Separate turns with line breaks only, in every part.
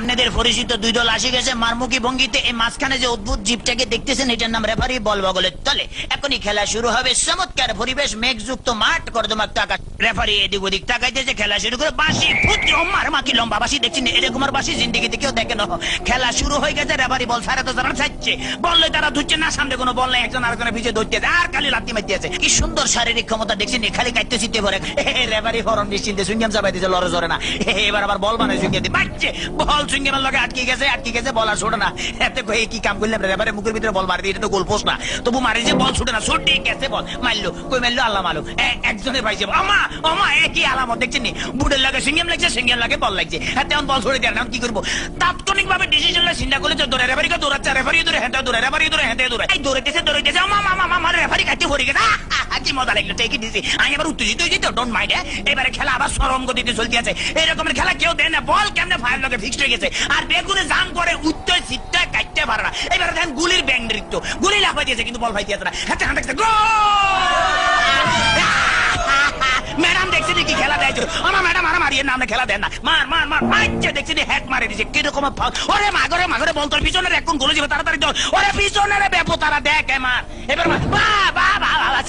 আপনাদের পরিচিত দুই দল আসে গেছে মারমুখী ভঙ্গিতে। এই মাঝখানে যে অদ্ভুত জীবটাকে দেখতেছেন এটার নাম রেফারি, বল বগলের তলে। এখনই খেলা শুরু হবে। চমৎকার পরিবেশ, মেঘযুক্ত মাঠ, কর্দমাক্ত আকাশ। রেফারি এদিক ওদিক তাকাইতেছে, খেলা শুরু করে। বাঁশি ফুটছে, মার মাকি লম্বা বাঁশি দেখছেন, এরকম আর বাঁশি জিন্দিগিতে কেউ দেখে না। খেলা শুরু হয়ে গেছে, রেফারি বল ছাড়া তো তারা ছাড়ছে, বললে তারা ধুচ্ছে না, সামনে কোনো বল নাই, একজন আরেকজনের পিছিয়ে ধরতেছে আর খালি লাত্তি মারতেছে। কি সুন্দর শারীরিক ক্ষমতা দেখছেন, খালি কাটতে চিনতে পারে। রেফারি ফরম নিশ্চিন্তে সুইংগাম চাপাইতেছে, লড়ে জরে না। এবার আবার বল বানায় সুইংগাম দিয়ে বাচ্চে, বল সুইংগামের লগে আটকে গেছে, বল আর ছোটে না। এতে কই কি কাম করলাম, রেফারি মুখের ভিতরে বল মারি দিয়ে, এটা তো গোল পোস্ট না, তবু মারি যে বল ছুটে না, ছুটে গেছে বল, মারলো, কই মারলো আল্লাহ মালুম। একজনের পাইছে, আমা একই আলামত দেখছেন নি, বুটের লাগে সুইংগাম লাগছে, সুইংগাম লাগে বল লাগছে। এখন বল ছড়ে দেন, কি করবো? তাৎক্ষণিক ভাবে ডিসিশন চিন্তা করলে তো দৌড়ে, রেফারিকে দৌড়াচ্ছে, রেফারি দৌড়ে, হেঁটে দৌড়ে, রেফারি দৌড়ে, হেঁটে দৌড়ে, এই দৌড়াইতেছে, আমা রেফারি কাটতে পড়ে গেছে। কি মজা লাগলো, টেকে দিছি। আমি এবার উত্তেজিত হয়ে যেত, ডোন্ট মাইন্ড। এবারে খেলা আবার সরম গতিতে চলতে আছে। এরকমের খেলা কেউ দেয় না, বল কেমনে ফায়ার লগে ফিক্সড হয়ে গেছে, আর বেগুনে জাম করে উত্তর সিটটা কাটতে পারে না। এবারে দেখেন গুলির ব্যাং নৃত্য, গুলি লাফাই দিয়েছে কিন্তু বল ফাইতে না। ম্যাডাম দেখছি কি খেলা দেয়, আমার ম্যাডাম আর মারিয়ে না, খেলা দেন না, মার মার মার মারছে, দেখছি হ্যাক মারে দিছে, কিরকম ওরে মাগরে বল তোর পিছনের এখন গোলে যাবে, তাড়াতাড়ি দল, ওরে পিছনের ব্যাপো তারা দেখ মার, এবার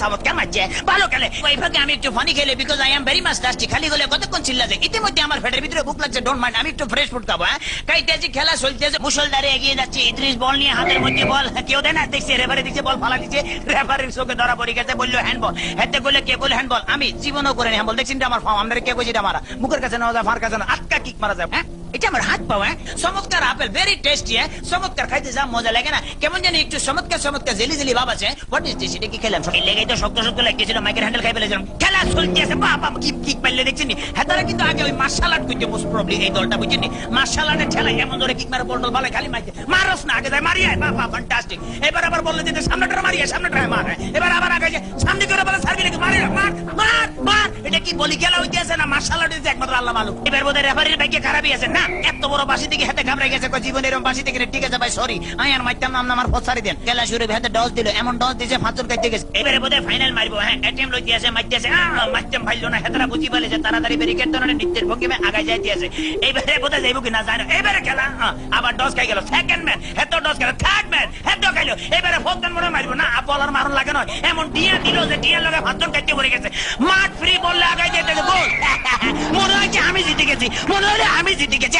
চমৎকার মারছে, ভালো খেলে। ওই ফাঁকে আমি একটু ফানি খেলে, because I am very much tasty. খালি গলে কতক্ষণ চিল্লা যায়, ইতিমধ্যে আমার পেটের ভিতরে ভুক লাগছে, ডোন্ট মাইন্ড, আমি একটু ফ্রেশ ফুড খাবো। কাইতেছি, খেলা চলতেছে, মুসলধারে এগিয়ে যাচ্ছে ইদ্রিস, বল নিয়ে হাতের মধ্যে বল, কেউ দেয় না, দেখছি রেফারি দিচ্ছে, বল ফালা দিচ্ছে, রেফারির চোখে ধরা পড়ে গেছে, বললো হ্যান্ডবল। হেতে বললে কে বলে হ্যান্ডবল, আমি জীবনও করে নি হ্যান্ডবল, দেখছি আমার ফার্ম, আমাদের কে কইছি মারা, মুখের কাছে নেওয়া যায়, ফার কাছে না, আটকা কিক মারা যায়। হ্যাঁ, এটা আমার হাত পাওয়া। চমৎকার আপেল, ভেরি টেস্টি। চমৎকার, খাইতে যা মজা লাগে না, কেমন জানি একটু চমৎকার জেলি জেলি ভাব আছে। What is this? এটা কি খেলাম? লেগে তো শক্ত শক্ত লাগতেছিল, মাইকের হ্যান্ডেল খাই ফেলেছিলাম। খেলা চলতেছে, বাবা কিক পাইলে দেখছেন নি। হ্যাঁ, তারা কিন্তু আগে ওই মার্শাল আর্ট করতে মোস্ট প্রবলি, এই দলটা বুঝছেন নি, মার্শাল আর্টের ঠেলায় এমন ধরে কিক মারে, বল ভালো খালি মাইতে মারস না, আগে যায় মারিয়ে, বাবা ফ্যান্টাস্টিক। এবার আবার বললে যেতে সামনেটা মারিয়ে, সামনেটা মার, এবার আবার আগে যায় সামনে করে বলে সার্ভি নাকি মারে, মার মার মার। এটা কি বলি খেলা হইতেছে না মার্শাল আর্ট হইতেছে, একমাত্র আল্লাহ মালুম। এবার বোধহয় রেফারির ভাগ্যে খারাপই আছে না, এত বড় বাসি থেকে হাতে ঘাবড়ে গেছে, জীবন এরকম বাসি থেকে। ঠিক আছে ভাই, সরি, আমি আর মারতাম নাম আমার ফসারি দেন। খেলা শুরু হাতে ডস দিল, এমন ডস দিয়েছে ফাঁচর কাটতে গেছে। এবারে বোধহয় ফাইনাল মারবো। হ্যাঁ, এটিএম লইতে আছে, মারতেছে, মারতাম ভাইলো না, হেতরা বুঝি বলেছে, তাড়াতাড়ি ব্যারিকেড ধরনের নৃত্যের ভঙ্গিমে আগায় যাইতে আছে। এইবারে বোধহয় যাইব কিনা জানো। এবারে খেলা আবার ডস খাই গেল, সেকেন্ড ম্যান হেতো ডস গেল, থার্ড ম্যান হেতো খাইলো। এবারে ফোর্থ ম্যান মনে মারবো না, বলার মারণ লাগে নয়, এমন টিয়া দিল যে টিয়ার লগে ফাঁচর কাটতে পড়ে গেছে। মাঠ ফ্রি বললে আগায় যেতে গোল। মনে হয় আমি জিতে গেছি, মনে হলে আমি জিতে গেছি।